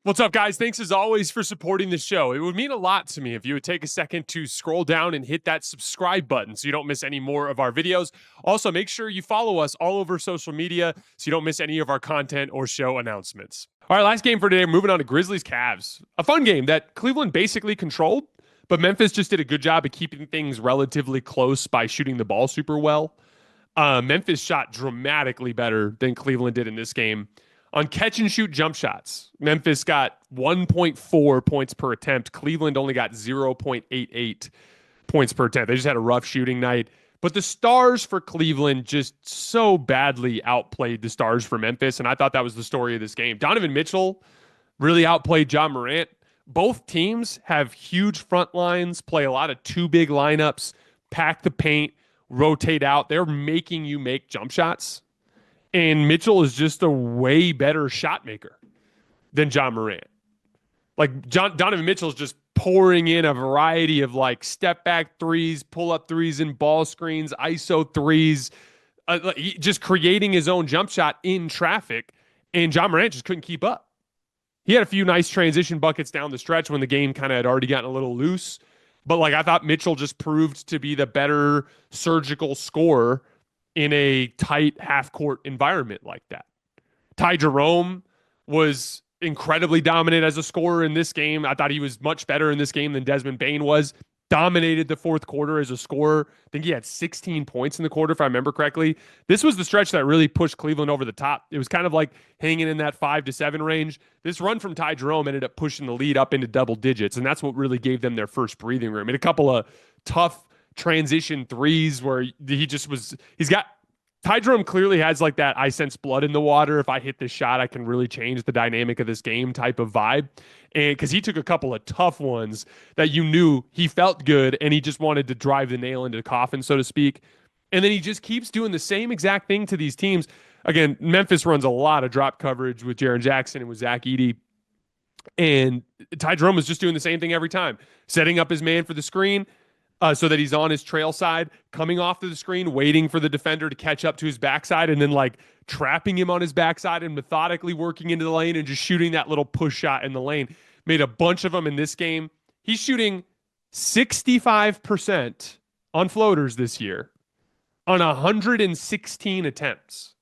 What's up, guys? Thanks as always for supporting the show. It would mean a lot to me if you would take a second to scroll down and hit that subscribe button so you don't miss any more of our videos. Also, make sure you follow us all over social media so you don't miss any of our content or show announcements. All right, last game for today. Moving on to Grizzlies-Cavs. A fun game that Cleveland basically controlled, but Memphis just did a good job of keeping things relatively close by shooting the ball super well. Memphis shot dramatically better than Cleveland did in this game. On catch-and-shoot jump shots, Memphis got 1.4 points per attempt. Cleveland only got 0.88 points per attempt. They just had a rough shooting night. But the stars for Cleveland just so badly outplayed the stars for Memphis, and I thought that was the story of this game. Donovan Mitchell really outplayed Ja Morant. Both teams have huge front lines, play a lot of two big lineups, pack the paint, rotate out. They're making you make jump shots. And Mitchell is just a way better shot maker than Ja Morant. Like Donovan Mitchell is just pouring in a variety of like step back threes, pull up threes in ball screens, ISO threes, just creating his own jump shot in traffic. And Ja Morant just couldn't keep up. He had a few nice transition buckets down the stretch when the game kind of had already gotten a little loose. But like I thought Mitchell just proved to be the better surgical scorer in a tight half-court environment like that. Jerome was incredibly dominant as a scorer in this game. I thought he was much better in this game than Desmond Bane was. Dominated the fourth quarter as a scorer. I think he had 16 points in the quarter, if I remember correctly. This was the stretch that really pushed Cleveland over the top. It was kind of like hanging in that 5 to 7 range. This run from Jerome ended up pushing the lead up into double digits, and that's what really gave them their first breathing room. And a couple of tough transition threes where Jerome clearly has like that I sense blood in the water. If I hit this shot, I can really change the dynamic of this game type of vibe. And because he took a couple of tough ones that you knew he felt good and he just wanted to drive the nail into the coffin, so to speak. And then he just keeps doing the same exact thing to these teams. Again, Memphis runs a lot of drop coverage with Jaren Jackson and with Zach Edey. And Jerome was just doing the same thing every time, setting up his man for the screen, so that he's on his trail side, coming off to the screen, waiting for the defender to catch up to his backside, and then like trapping him on his backside and methodically working into the lane and just shooting that little push shot in the lane. Made a bunch of them in this game. He's shooting 65% on floaters this year on 116 attempts.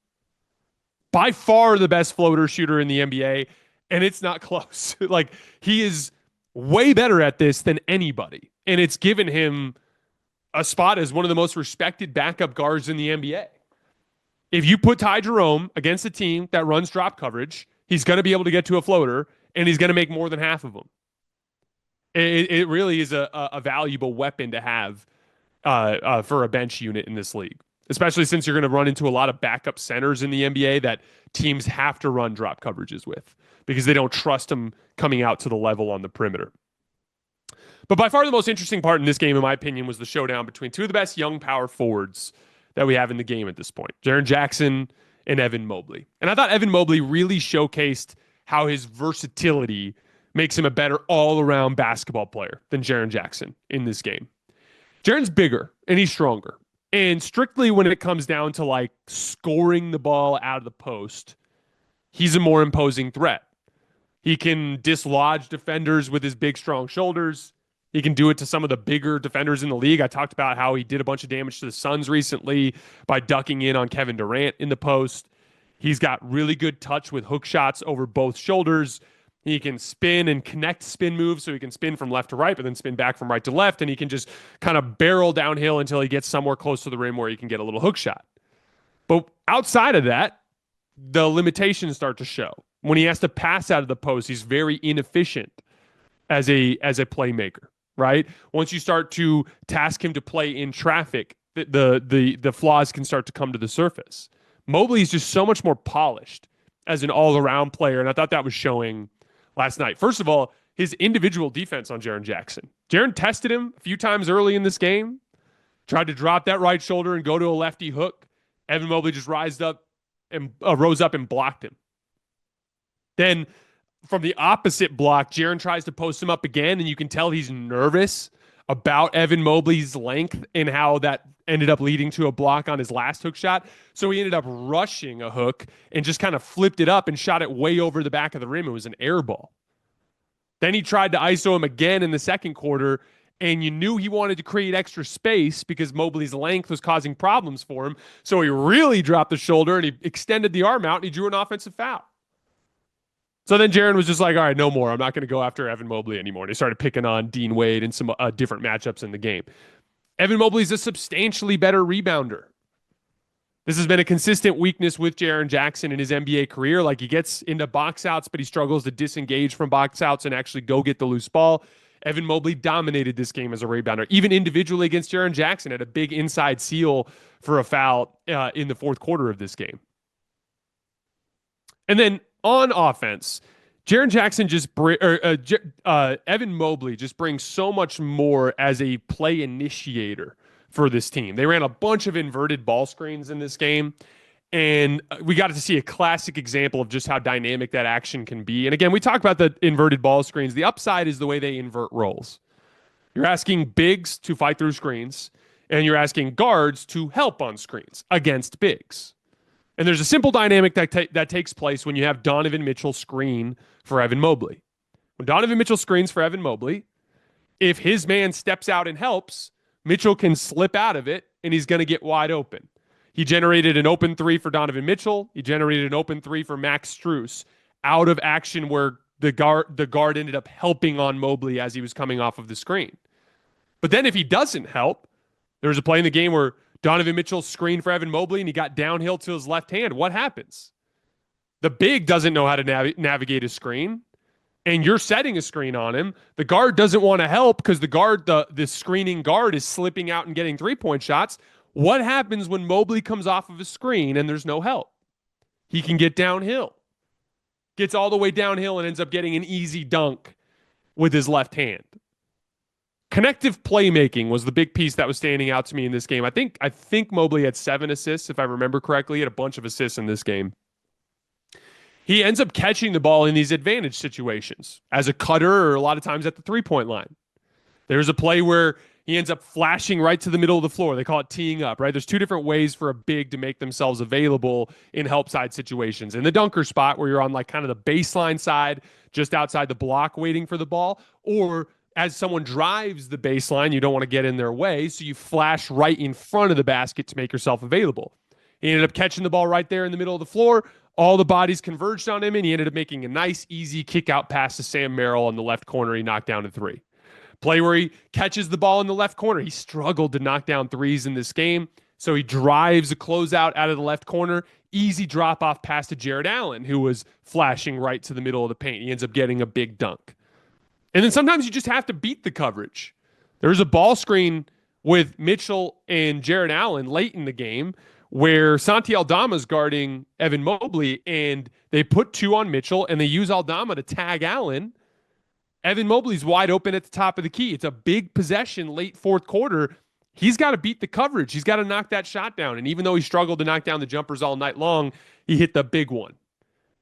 By far the best floater shooter in the NBA, and it's not close. Like, he is way better at this than anybody. And it's given him a spot as one of the most respected backup guards in the NBA. If you put Jerome against a team that runs drop coverage, he's going to be able to get to a floater, and he's going to make more than half of them. It really is a valuable weapon to have for a bench unit in this league, especially since you're going to run into a lot of backup centers in the NBA that teams have to run drop coverages with because they don't trust them coming out to the level on the perimeter. But by far the most interesting part in this game, in my opinion, was the showdown between two of the best young power forwards that we have in the game at this point, Jaren Jackson and Evan Mobley. And I thought Evan Mobley really showcased how his versatility makes him a better all-around basketball player than Jaren Jackson in this game. Jaren's bigger and he's stronger. And strictly when it comes down to like scoring the ball out of the post, he's a more imposing threat. He can dislodge defenders with his big, strong shoulders. He can do it to some of the bigger defenders in the league. I talked about how he did a bunch of damage to the Suns recently by ducking in on Kevin Durant in the post. He's got really good touch with hook shots over both shoulders. He can spin and connect spin moves, so he can spin from left to right, but then spin back from right to left, and he can just kind of barrel downhill until he gets somewhere close to the rim where he can get a little hook shot. But outside of that, the limitations start to show. When he has to pass out of the post, he's very inefficient as a playmaker. Right? Once you start to task him to play in traffic, the flaws can start to come to the surface. Mobley is just so much more polished as an all-around player, and I thought that was showing last night. First of all, his individual defense on Jaren Jackson. Jaren tested him a few times early in this game, tried to drop that right shoulder and go to a lefty hook. Evan Mobley just rose up and blocked him. Then from the opposite block, Jaren tries to post him up again, and you can tell he's nervous about Evan Mobley's length and how that ended up leading to a block on his last hook shot. So he ended up rushing a hook and just kind of flipped it up and shot it way over the back of the rim. It was an air ball. Then he tried to ISO him again in the second quarter, and you knew he wanted to create extra space because Mobley's length was causing problems for him. So he really dropped the shoulder and he extended the arm out and he drew an offensive foul. So then Jaren was just like, all right, no more. I'm not going to go after Evan Mobley anymore. And he started picking on Dean Wade and some different matchups in the game. Evan Mobley's a substantially better rebounder. This has been a consistent weakness with Jaren Jackson in his NBA career. Like, he gets into box outs, but he struggles to disengage from box outs and actually go get the loose ball. Evan Mobley dominated this game as a rebounder. Even individually against Jaren Jackson, had a big inside seal for a foul in the fourth quarter of this game. And then on offense, Jaren Jackson Evan Mobley just brings so much more as a play initiator for this team. They ran a bunch of inverted ball screens in this game, and we got to see a classic example of just how dynamic that action can be. And again, we talk about the inverted ball screens. The upside is the way they invert roles. You're asking bigs to fight through screens, and you're asking guards to help on screens against bigs. And there's a simple dynamic that takes place when you have Donovan Mitchell screen for Evan Mobley. When Donovan Mitchell screens for Evan Mobley, if his man steps out and helps, Mitchell can slip out of it, and he's going to get wide open. He generated an open three for Donovan Mitchell. He generated an open three for Max Strus out of action where the guard ended up helping on Mobley as he was coming off of the screen. But then if he doesn't help, there was a play in the game where Donovan Mitchell screened for Evan Mobley and he got downhill to his left hand. What happens? The big doesn't know how to navigate a screen, and you're setting a screen on him. The guard doesn't want to help because the screening guard is slipping out and getting three-point shots. What happens when Mobley comes off of a screen and there's no help? He can get downhill. Gets all the way downhill and ends up getting an easy dunk with his left hand. Connective playmaking was the big piece that was standing out to me in this game. I think Mobley had 7 assists, if I remember correctly. He had a bunch of assists in this game. He ends up catching the ball in these advantage situations as a cutter or a lot of times at the three-point line. There's a play where he ends up flashing right to the middle of the floor. They call it teeing up, right? There's 2 different ways for a big to make themselves available in help side situations. In the dunker spot, where you're on like kind of the baseline side, just outside the block waiting for the ball, or as someone drives the baseline, you don't want to get in their way, so you flash right in front of the basket to make yourself available. He ended up catching the ball right there in the middle of the floor. All the bodies converged on him, and he ended up making a nice, easy kick-out pass to Sam Merrill in the left corner. He knocked down a 3. Play where he catches the ball in the left corner. He struggled to knock down threes in this game, so he drives a closeout out of the left corner. Easy drop-off pass to Jared Allen, who was flashing right to the middle of the paint. He ends up getting a big dunk. And then sometimes you just have to beat the coverage. There was a ball screen with Mitchell and Jared Allen late in the game where Santi Aldama's guarding Evan Mobley, and they put 2 on Mitchell, and they use Aldama to tag Allen. Evan Mobley's wide open at the top of the key. It's a big possession late fourth quarter. He's got to beat the coverage. He's got to knock that shot down. And even though he struggled to knock down the jumpers all night long, he hit the big one.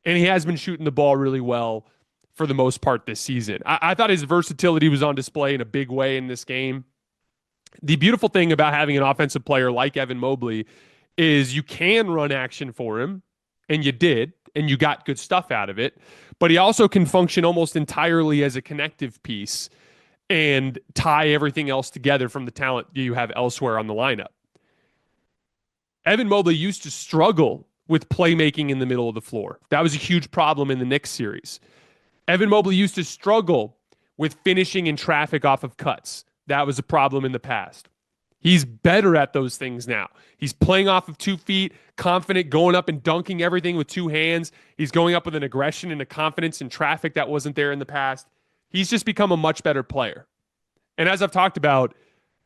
And he has been shooting the ball really well for the most part this season. I thought his versatility was on display in a big way in this game. The beautiful thing about having an offensive player like Evan Mobley is you can run action for him, and you did, and you got good stuff out of it, but he also can function almost entirely as a connective piece and tie everything else together from the talent you have elsewhere on the lineup. Evan Mobley used to struggle with playmaking in the middle of the floor. That was a huge problem in the Knicks series. Evan Mobley used to struggle with finishing in traffic off of cuts. That was a problem in the past. He's better at those things now. He's playing off of 2 feet, confident, going up and dunking everything with 2 hands. He's going up with an aggression and a confidence in traffic that wasn't there in the past. He's just become a much better player. And as I've talked about,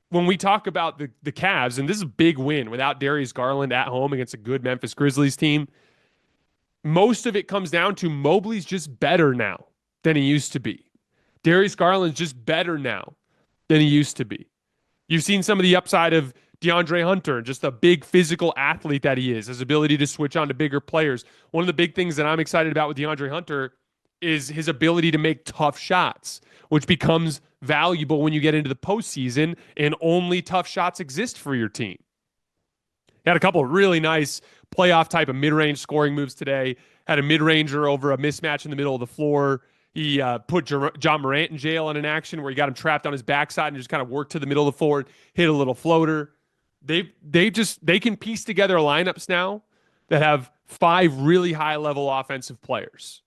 when we talk about the Cavs, and this is a big win without Darius Garland at home against a good Memphis Grizzlies team, most of it comes down to Mobley's just better now than he used to be. Darius Garland's just better now than he used to be. You've seen some of the upside of DeAndre Hunter, just a big physical athlete that he is, his ability to switch on to bigger players. One of the big things that I'm excited about with DeAndre Hunter is his ability to make tough shots, which becomes valuable when you get into the postseason and only tough shots exist for your team. He had a couple of really nice playoff type of mid-range scoring moves today. Had a mid-ranger over a mismatch in the middle of the floor. He put Ja Morant in jail in an action where he got him trapped on his backside and just kind of worked to the middle of the floor, hit a little floater. They can piece together lineups now that have 5 really high level offensive players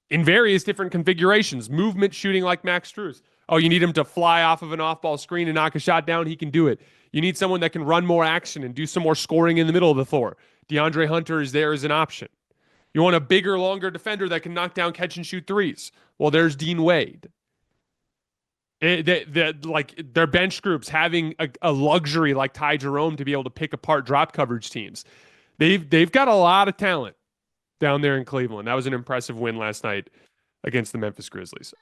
in various different configurations. Movement shooting like Max Strus. Oh, you need him to fly off of an off-ball screen and knock a shot down? He can do it. You need someone that can run more action and do some more scoring in the middle of the floor. DeAndre Hunter is there as an option. You want a bigger, longer defender that can knock down catch and shoot threes. Well, there's Dean Wade. Their bench groups having a luxury like Ty Jerome to be able to pick apart drop coverage teams. They've got a lot of talent down there in Cleveland. That was an impressive win last night against the Memphis Grizzlies.